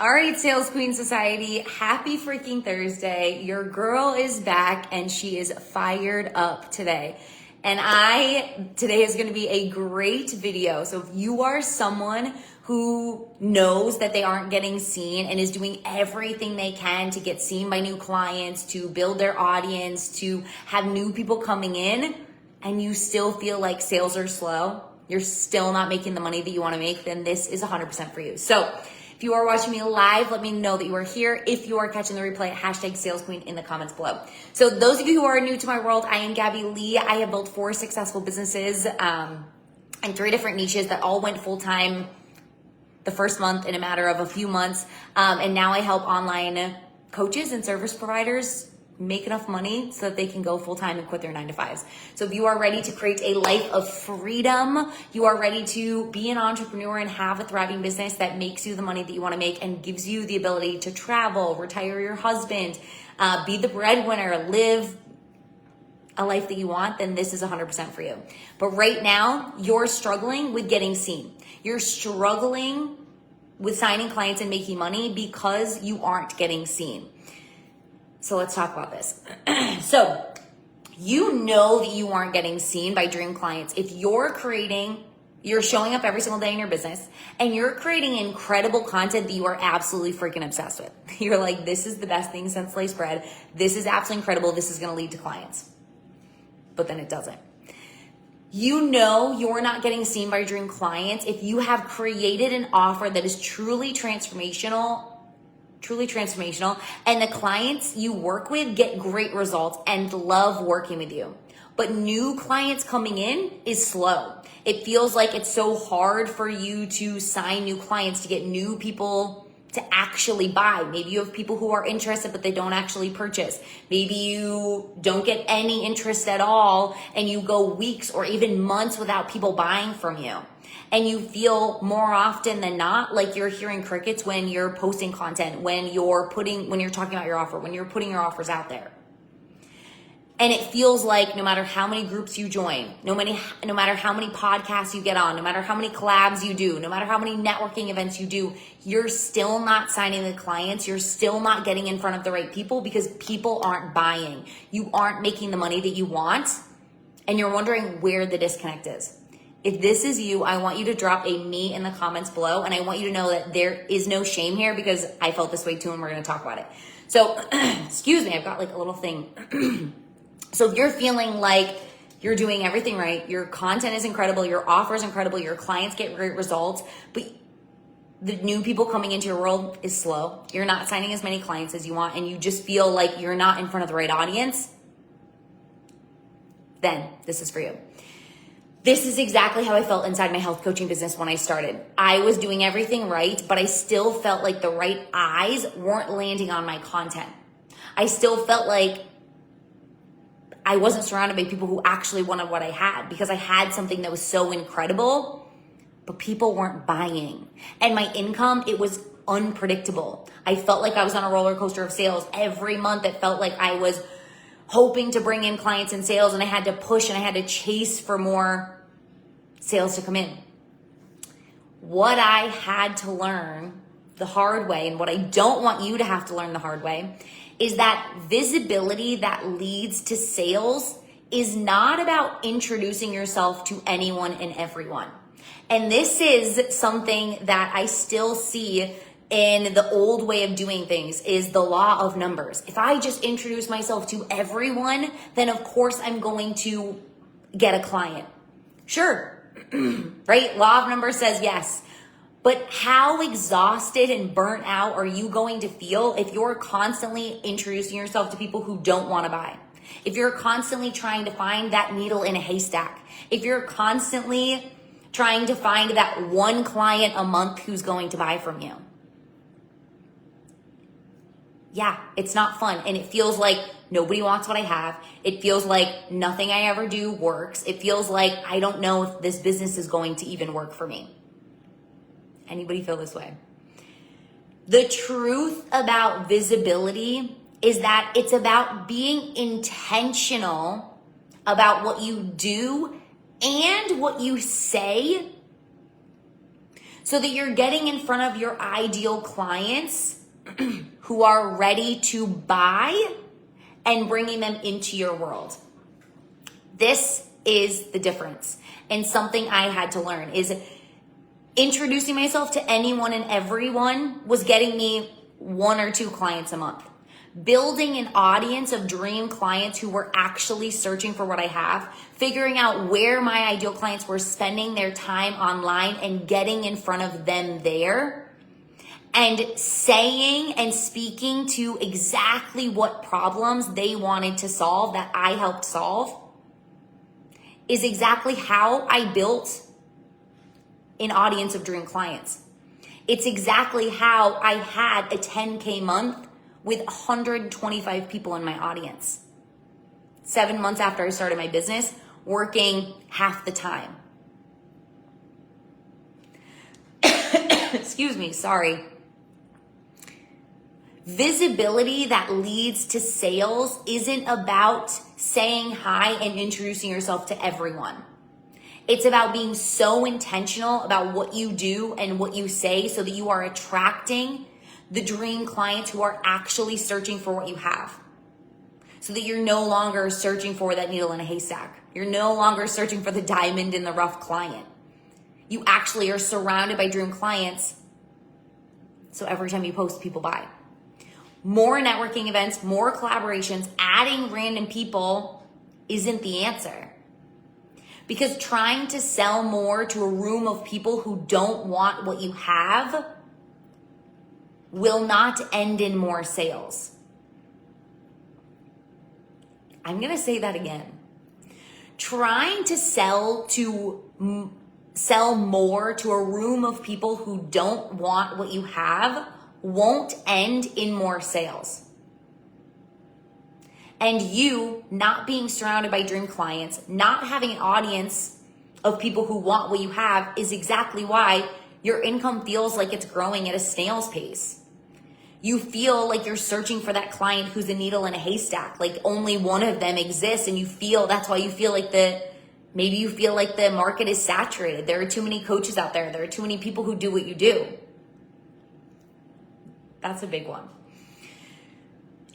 All right, Sales Queen Society, happy freaking Thursday. Your girl is back and she is fired up today. And today is gonna be a great video. So if you are someone who knows that they aren't getting seen and is doing everything they can to get seen by new clients, to build their audience, to have new people coming in, and you still feel like sales are slow, you're still not making the money that you wanna make, then this is 100% for you. So if you are watching me live, let me know that you are here. If you are catching the replay, hashtag Sales Queen in the comments below. So those of you who are new to my world, I am Gabby Lee. I have built 4 successful businesses in 3 different niches that all went full-time the first month in a matter of a few months. And now I help online coaches and service providers make enough money so that they can go full-time and quit their 9-to-5s. So if you are ready to create a life of freedom, you are ready to be an entrepreneur and have a thriving business that makes you the money that you want to make and gives you the ability to travel, retire your husband, be the breadwinner, live a life that you want, then this is 100% for you. But right now, you're struggling with getting seen. You're struggling with signing clients and making money because you aren't getting seen. So let's talk about this. So you know that you aren't getting seen by dream clients. If you're showing up every single day in your business and you're creating incredible content that you are absolutely freaking obsessed with. You're like, this is the best thing since sliced bread. This is absolutely incredible. This is going to lead to clients. But then it doesn't. You know you're not getting seen by dream clients if you have created an offer that is truly transformational, and the clients you work with get great results and love working with you. But new clients coming in is slow. It feels like it's so hard for you to sign new clients, to get new people to actually buy. Maybe you have people who are interested, but they don't actually purchase. Maybe you don't get any interest at all and you go weeks or even months without people buying from you. And you feel more often than not like you're hearing crickets when you're posting content, when you're talking about your offer, when you're putting your offers out there. And it feels like no matter how many groups you join, no matter how many podcasts you get on, no matter how many collabs you do, no matter how many networking events you do, you're still not signing the clients. You're still not getting in front of the right people because people aren't buying. You aren't making the money that you want. And you're wondering where the disconnect is. If this is you, I want you to drop a me in the comments below. And I want you to know that there is no shame here because I felt this way too and we're going to talk about it. So, excuse me, I've got like a little thing. So if you're feeling like you're doing everything right, your content is incredible, your offer is incredible, your clients get great results, but the new people coming into your world is slow, you're not signing as many clients as you want, and you just feel like you're not in front of the right audience, then this is for you. This is exactly how I felt inside my health coaching business when I started. I was doing everything right, but I still felt like the right eyes weren't landing on my content. I still felt like I wasn't surrounded by people who actually wanted what I had because I had something that was so incredible, but people weren't buying. And my income, it was unpredictable. I felt like I was on a roller coaster of sales. Every month it felt like I was hoping to bring in clients and sales, and I had to push and I had to chase for more sales to come in. What I had to learn the hard way, and what I don't want you to have to learn the hard way, is that visibility that leads to sales is not about introducing yourself to anyone and everyone. And this is something that I still see in the old way of doing things, is the law of numbers. If I just introduce myself to everyone, then of course I'm going to get a client. Sure, right? Law of numbers says yes. But how exhausted and burnt out are you going to feel if you're constantly introducing yourself to people who don't want to buy? If you're constantly trying to find that needle in a haystack? If you're constantly trying to find that one client a month who's going to buy from you? Yeah, it's not fun. And it feels like nobody wants what I have. It feels like nothing I ever do works. It feels like I don't know if this business is going to even work for me. Anybody feel this way? The truth about visibility is that it's about being intentional about what you do and what you say so that you're getting in front of your ideal clients who are ready to buy and bringing them into your world. This is the difference. And something I had to learn is introducing myself to anyone and everyone was getting me 1 or 2 clients a month. Building an audience of dream clients who were actually searching for what I have, figuring out where my ideal clients were spending their time online and getting in front of them there, and saying and speaking to exactly what problems they wanted to solve that I helped solve is exactly how I built an audience of dream clients. It's exactly how I had a 10K month with 125 people in my audience. 7 months after I started my business, working half the time. Excuse me, sorry. Visibility that leads to sales isn't about saying hi and introducing yourself to everyone. It's about being so intentional about what you do and what you say so that you are attracting the dream clients who are actually searching for what you have. So that you're no longer searching for that needle in a haystack. You're no longer searching for the diamond in the rough client. You actually are surrounded by dream clients. So every time you post, people buy. More networking events, more collaborations, adding random people isn't the answer. Because trying to sell more to a room of people who don't want what you have will not end in more sales. I'm going to say that again. Trying to sell more to a room of people who don't want what you have won't end in more sales. And you not being surrounded by dream clients, not having an audience of people who want what you have is exactly why your income feels like it's growing at a snail's pace. You feel like you're searching for that client who's a needle in a haystack, like only one of them exists, and that's why you feel like maybe you feel like the market is saturated. There are too many coaches out there. There are too many people who do what you do. That's a big one.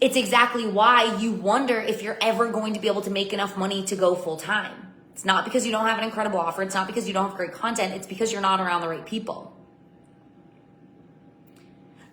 It's exactly why you wonder if you're ever going to be able to make enough money to go full time. It's not because you don't have an incredible offer. It's not because you don't have great content. It's because you're not around the right people.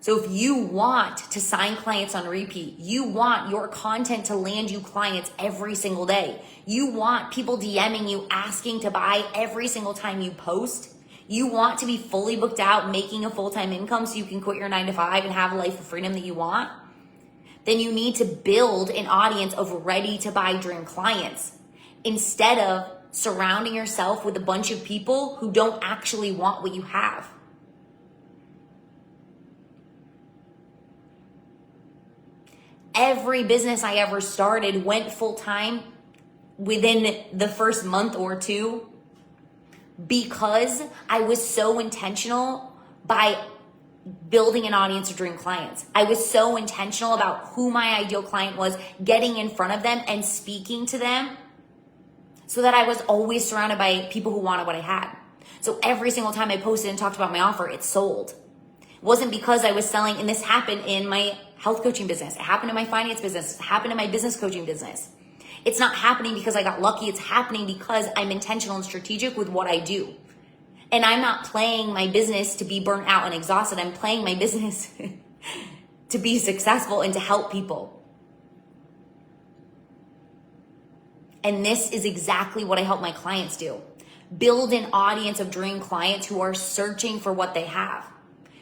So if you want to sign clients on repeat, you want your content to land you clients every single day, you want people DMing you asking to buy every single time you post, you want to be fully booked out, making a full-time income so you can quit your 9-to-5 and have a life of freedom that you want, then you need to build an audience of ready to buy dream clients instead of surrounding yourself with a bunch of people who don't actually want what you have. Every business I ever started went full-time within the first month or two because I was so intentional by building an audience of dream clients. I was so intentional about who my ideal client was, getting in front of them and speaking to them so that I was always surrounded by people who wanted what I had. So every single time I posted and talked about my offer, it sold. It wasn't because I was selling, and this happened in my health coaching business. It happened in my finance business. It happened in my business coaching business. It's not happening because I got lucky. It's happening because I'm intentional and strategic with what I do. And I'm not playing my business to be burnt out and exhausted. I'm playing my business to be successful and to help people. And this is exactly what I help my clients do. Build an audience of dream clients who are searching for what they have.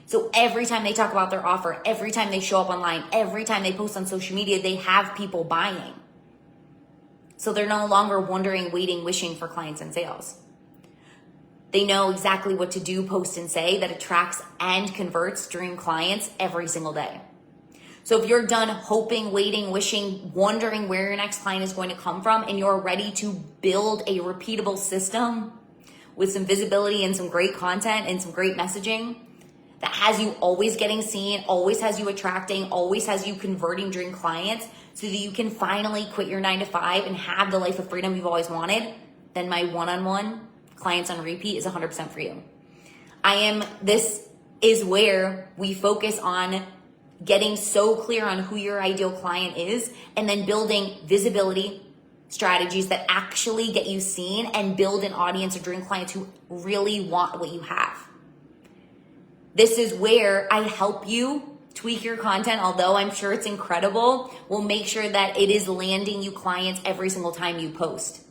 So every time they talk about their offer, every time they show up online, every time they post on social media, they have people buying. So they're no longer wondering, waiting, wishing for clients and sales. They know exactly what to do, post, and say that attracts and converts dream clients every single day. So if you're done hoping, waiting, wishing, wondering where your next client is going to come from, and you're ready to build a repeatable system with some visibility and some great content and some great messaging that has you always getting seen, always has you attracting, always has you converting dream clients so that you can finally quit your 9-to-5 and have the life of freedom you've always wanted, then my one-on-one clients on repeat is 100% for you. This is where we focus on getting so clear on who your ideal client is and then building visibility strategies that actually get you seen and build an audience of dream clients who really want what you have. This is where I help you tweak your content. Although I'm sure it's incredible, we'll make sure that it is landing you clients every single time you post.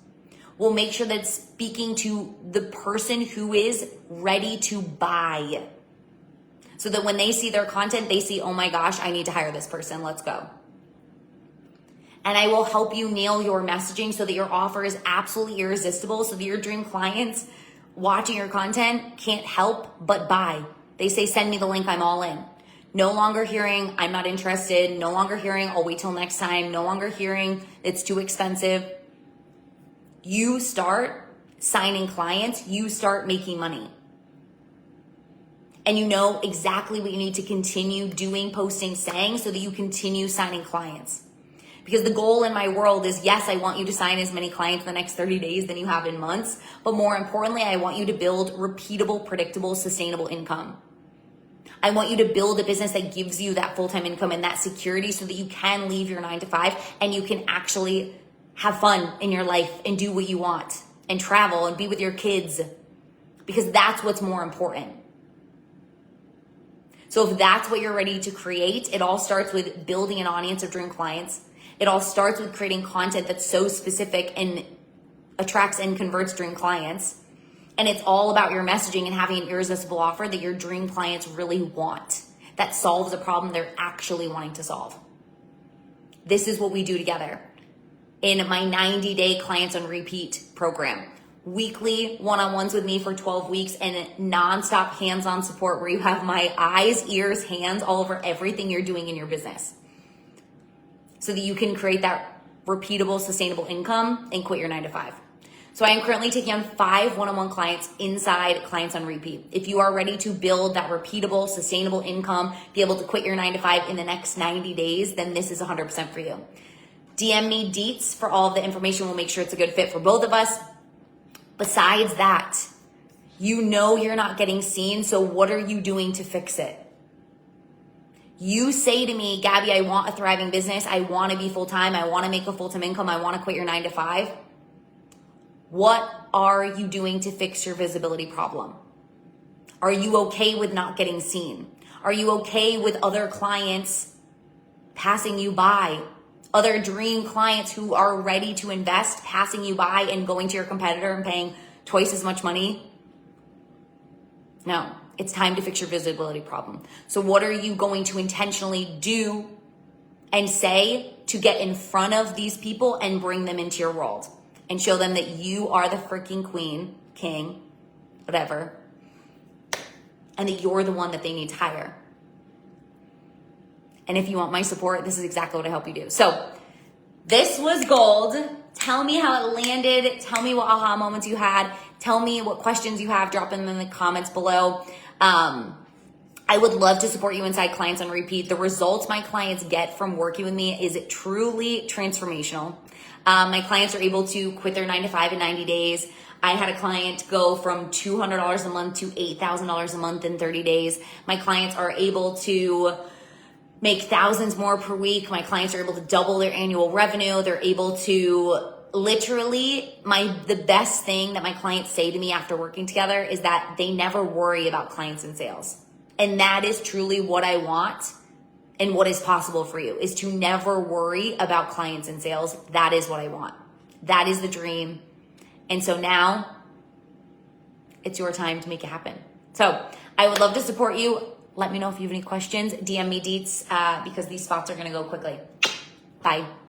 We'll make sure that it's speaking to the person who is ready to buy. So that when they see their content, they see, oh my gosh, I need to hire this person. Let's go. And I will help you nail your messaging so that your offer is absolutely irresistible, so that your dream clients watching your content can't help but buy. They say, send me the link, I'm all in. No longer hearing, I'm not interested. No longer hearing, I'll wait till next time. No longer hearing, it's too expensive. You start signing clients, you start making money. And you know exactly what you need to continue doing, posting, saying, so that you continue signing clients. Because the goal in my world is, yes, I want you to sign as many clients in the next 30 days than you have in months. But more importantly, I want you to build repeatable, predictable, sustainable income. I want you to build a business that gives you that full-time income and that security so that you can leave your 9-to-5 and you can actually have fun in your life and do what you want and travel and be with your kids, because that's what's more important. So if that's what you're ready to create, it all starts with building an audience of dream clients. It all starts with creating content that's so specific and attracts and converts dream clients. And it's all about your messaging and having an irresistible offer that your dream clients really want, that solves a problem they're actually wanting to solve. This is what we do together in my 90-day clients on repeat program. Weekly one-on-ones with me for 12 weeks and nonstop hands-on support where you have my eyes, ears, hands all over everything you're doing in your business so that you can create that repeatable, sustainable income and quit your 9-to-5. So I am currently taking on 5 one-on-one clients inside Clients on Repeat. If you are ready to build that repeatable, sustainable income, be able to quit your 9-to-5 in the next 90 days, then this is 100% for you. DM me deets for all of the information. We'll make sure it's a good fit for both of us. Besides that, you know you're not getting seen, so what are you doing to fix it? You say to me, Gabby, I want a thriving business. I want to be full-time. I want to make a full-time income. I want to quit your 9-to-5. What are you doing to fix your visibility problem? Are you okay with not getting seen? Are you okay with other clients passing you by? Other dream clients who are ready to invest passing you by and going to your competitor and paying twice as much money? No, it's time to fix your visibility problem. So what are you going to intentionally do and say to get in front of these people and bring them into your world and show them that you are the freaking queen, king, whatever, and that you're the one that they need to hire? And if you want my support, this is exactly what I help you do. So this was gold. Tell me how it landed. Tell me what aha moments you had. Tell me what questions you have. Drop them in the comments below. I would love to support you inside Clients on Repeat. The results my clients get from working with me is truly transformational. My clients are able to quit their 9-to-5 in 90 days. I had a client go from $200 a month to $8,000 a month in 30 days. My clients are able to make thousands more per week. My clients are able to double their annual revenue. They're able to literally, the best thing that my clients say to me after working together is that they never worry about clients and sales. And that is truly what I want and what is possible for you, is to never worry about clients and sales. That is what I want. That is the dream. And so now it's your time to make it happen. So I would love to support you. Let me know if you have any questions. DM me deets because these spots are going to go quickly. Bye.